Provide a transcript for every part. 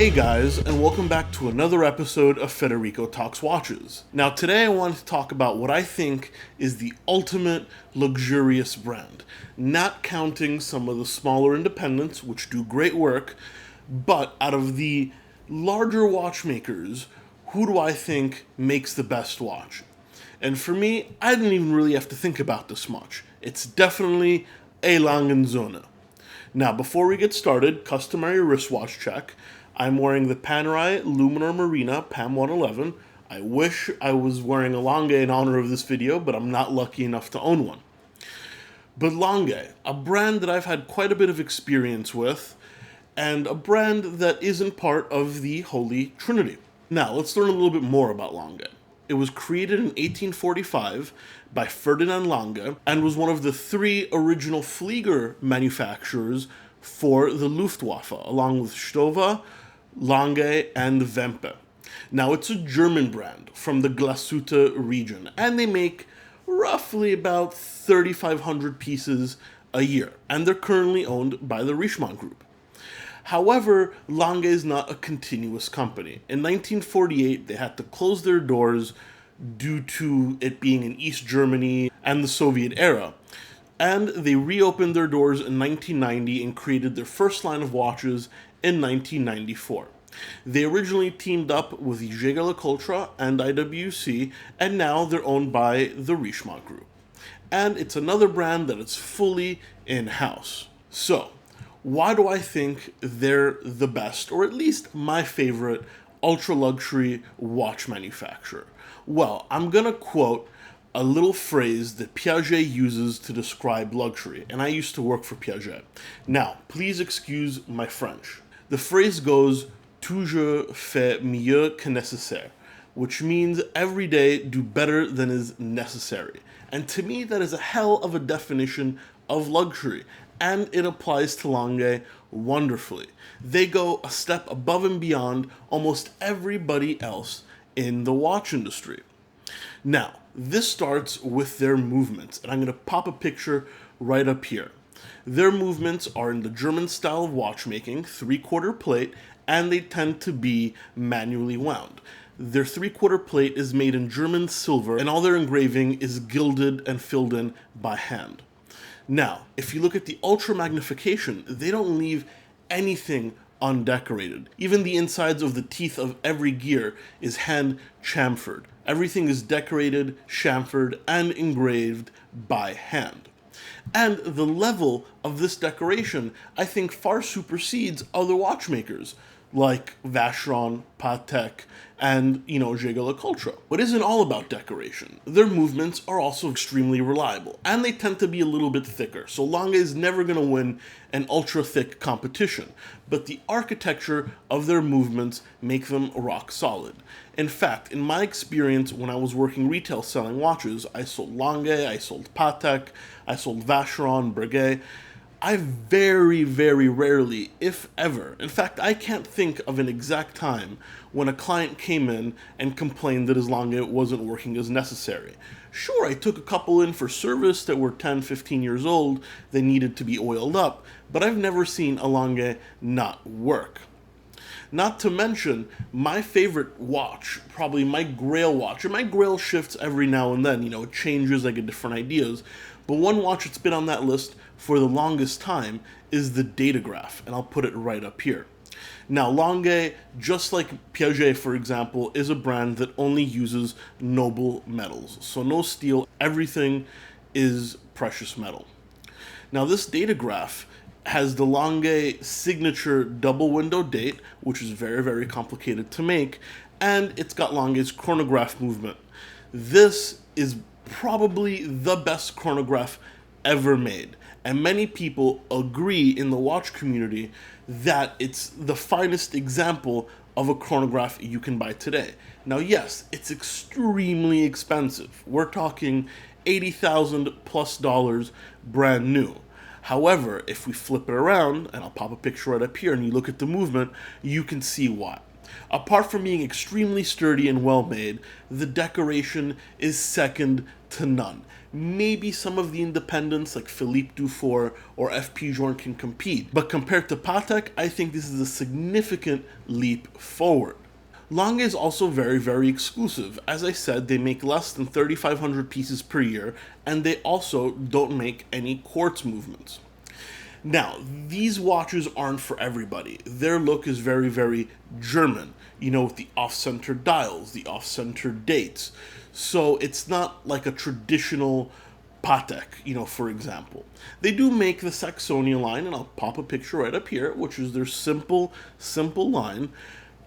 Hey guys, and welcome back to another episode of Federico Talks Watches. Now today I want to talk about what I think is the ultimate luxurious brand, not counting some of the smaller independents which do great work, but out of the larger watchmakers, who do I think makes the best watch? And for me, I didn't even really have to think about this much. It's definitely a Lange Söhne. Now, before we get started, customary wristwatch check. I'm wearing the Panerai Luminar Marina PAM 111. I wish I was wearing a Lange in honor of this video, but I'm not lucky enough to own one. But Lange, a brand that I've had quite a bit of experience with, and a brand that isn't part of the Holy Trinity. Now, let's learn a little bit more about Lange. It was created in 1845 by Ferdinand Lange and was one of the three original Flieger manufacturers for the Luftwaffe, along with Stover, Lange, and Wempe. Now, it's a German brand from the Glashutte region, and they make roughly about 3,500 pieces a year, and they're currently owned by the Richemont Group. However, Lange is not a continuous company. In 1948, they had to close their doors due to it being in East Germany and the Soviet era. And they reopened their doors in 1990 and created their first line of watches in 1994. They originally teamed up with Jaeger-LeCoultre and IWC, and now they're owned by the Richemont Group. And it's another brand that is fully in-house. So, why do I think they're the best, or at least my favorite, ultra-luxury watch manufacturer? Well, I'm going to quote a little phrase that Piaget uses to describe luxury, and I used to work for Piaget. Now, please excuse my French. The phrase goes, toujours fais mieux que nécessaire, which means every day do better than is necessary. And to me, that is a hell of a definition of luxury, and it applies to Lange wonderfully. They go a step above and beyond almost everybody else in the watch industry. Now, this starts with their movements, and I'm going to pop a picture right up here. Their movements are in the German style of watchmaking, 3/4 plate, and they tend to be manually wound. Their 3/4 plate is made in German silver, and all their engraving is gilded and filled in by hand. Now, if you look at the ultra magnification, they don't leave anything undecorated. Even the insides of the teeth of every gear is hand chamfered. Everything is decorated, chamfered, and engraved by hand. And the level of this decoration, I think, far supersedes other watchmakers, like Vacheron, Patek, and, Jaeger-LeCoultre. But it isn't all about decoration. Their movements are also extremely reliable, and they tend to be a little bit thicker, so Lange is never going to win an ultra-thick competition, but the architecture of their movements make them rock solid. In fact, in my experience when I was working retail selling watches, I sold Lange, I sold Patek, I sold Vacheron, Breguet. I very, very rarely, if ever, in fact, I can't think of an exact time when a client came in and complained that his Lange wasn't working as necessary. Sure, I took a couple in for service that were 10, 15 years old, they needed to be oiled up, but I've never seen a Lange not work. Not to mention, my favorite watch, probably my Grail watch, and my Grail shifts every now and then, it changes, I get different ideas, but one watch that's been on that list for the longest time is the Datograph, and I'll put it right up here. Now, Lange, just like Piaget, for example, is a brand that only uses noble metals, so no steel, everything is precious metal. Now, this Datograph has the Lange signature double window date, which is very, very complicated to make, and it's got Lange's chronograph movement. This is probably the best chronograph ever made, and many people agree in the watch community that it's the finest example of a chronograph you can buy today. Now, yes, it's extremely expensive. We're talking $80,000 plus brand new. However, if we flip it around, and I'll pop a picture right up here, and you look at the movement, you can see why. Apart from being extremely sturdy and well made, the decoration is second to none. Maybe some of the independents like Philippe Dufour or FP Journe can compete, but compared to Patek, I think this is a significant leap forward. Lange is also very, very exclusive. As I said, they make less than 3,500 pieces per year, and they also don't make any quartz movements. Now, these watches aren't for everybody. Their look is very, very German, with the off-center dials, the off-center dates. So it's not like a traditional Patek, for example. They do make the Saxonia line, and I'll pop a picture right up here, which is their simple line.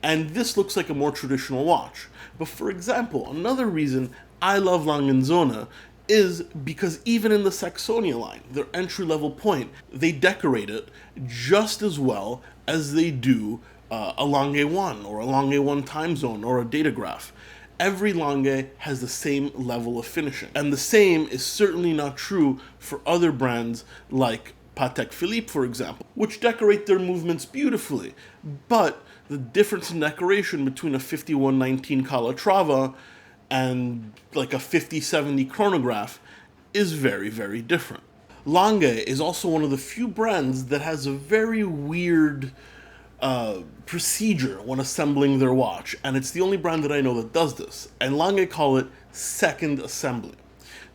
And this looks like a more traditional watch. But for example, another reason I love Lange Söhne is because even in the Saxonia line, their entry-level point, they decorate it just as well as they do a Lange 1 or a Lange 1 time zone or a datograph. Every Lange has the same level of finishing. And the same is certainly not true for other brands like Patek Philippe, for example, which decorate their movements beautifully. But the difference in decoration between a 5119 Calatrava and like a 5070 chronograph is very, very different. Lange is also one of the few brands that has a very weird procedure when assembling their watch, and it's the only brand that I know that does this. And Lange call it second assembly.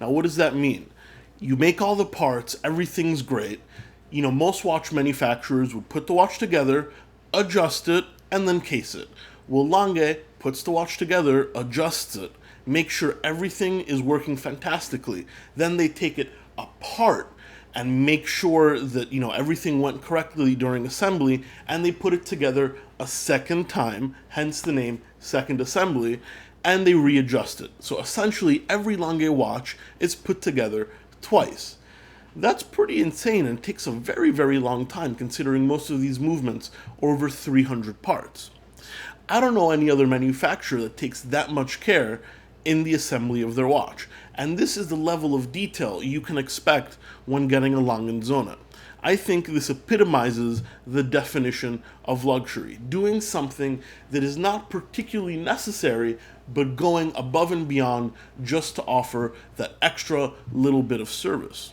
Now, what does that mean? You make all the parts, everything's great. Most watch manufacturers would put the watch together, adjust it, and then case it. Well, Lange puts the watch together, adjusts it, makes sure everything is working fantastically. Then they take it apart and make sure that, everything went correctly during assembly, and they put it together a second time, hence the name second assembly, and they readjust it. So essentially, every Lange watch is put together twice. That's pretty insane and takes a very, very long time considering most of these movements are over 300 parts. I don't know any other manufacturer that takes that much care in the assembly of their watch, and this is the level of detail you can expect when getting a Lange Söhne. I think this epitomizes the definition of luxury, doing something that is not particularly necessary, but going above and beyond just to offer that extra little bit of service.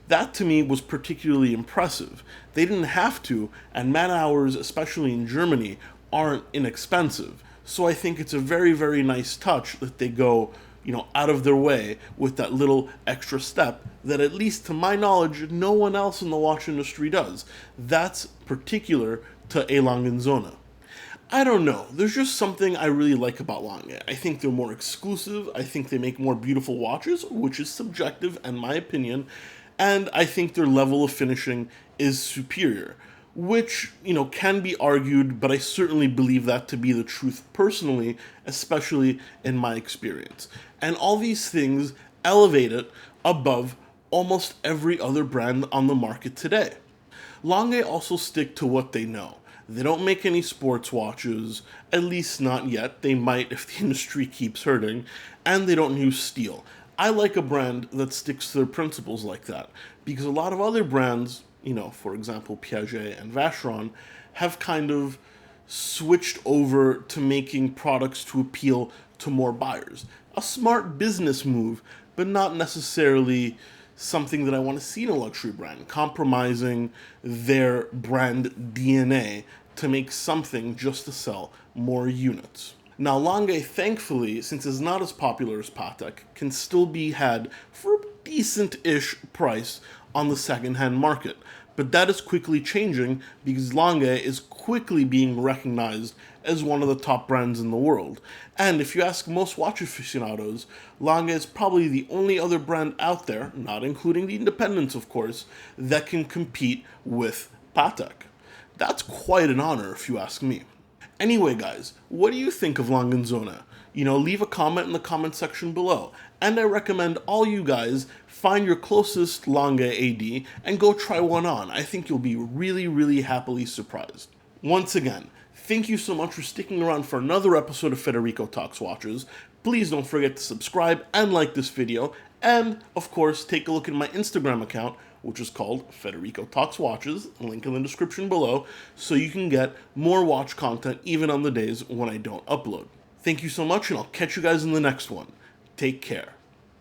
That to me was particularly impressive. They didn't have to, and man hours, especially in Germany, aren't inexpensive. So I think it's a very, very nice touch that they go, out of their way with that little extra step that, at least to my knowledge, no one else in the watch industry does. That's particular to a Lange Söhne. I don't know. There's just something I really like about Lange. I think they're more exclusive. I think they make more beautiful watches, which is subjective in my opinion. And I think their level of finishing is superior, which, can be argued, but I certainly believe that to be the truth personally, especially in my experience. And all these things elevate it above almost every other brand on the market today. Lange also stick to what they know. They don't make any sports watches, at least not yet. They might if the industry keeps hurting, and they don't use steel. I like a brand that sticks to their principles like that, because a lot of other brands, for example, Piaget and Vacheron, have kind of switched over to making products to appeal to more buyers. A smart business move, but not necessarily something that I want to see in a luxury brand, compromising their brand DNA to make something just to sell more units. Now, Lange, thankfully, since it's not as popular as Patek, can still be had for a decent-ish price on the second-hand market. But that is quickly changing because Lange is quickly being recognized as one of the top brands in the world. And if you ask most watch aficionados, Lange is probably the only other brand out there, not including the independents of course, that can compete with Patek. That's quite an honor if you ask me. Anyway guys, what do you think of Lange Söhne? Leave a comment in the comment section below. And I recommend all you guys find your closest Lange AD and go try one on. I think you'll be really, really happily surprised. Once again, thank you so much for sticking around for another episode of Federico Talks Watches. Please don't forget to subscribe and like this video. And, of course, take a look at my Instagram account, which is called Federico Talks Watches, link in the description below, so you can get more watch content even on the days when I don't upload. Thank you so much, and I'll catch you guys in the next one. Take care.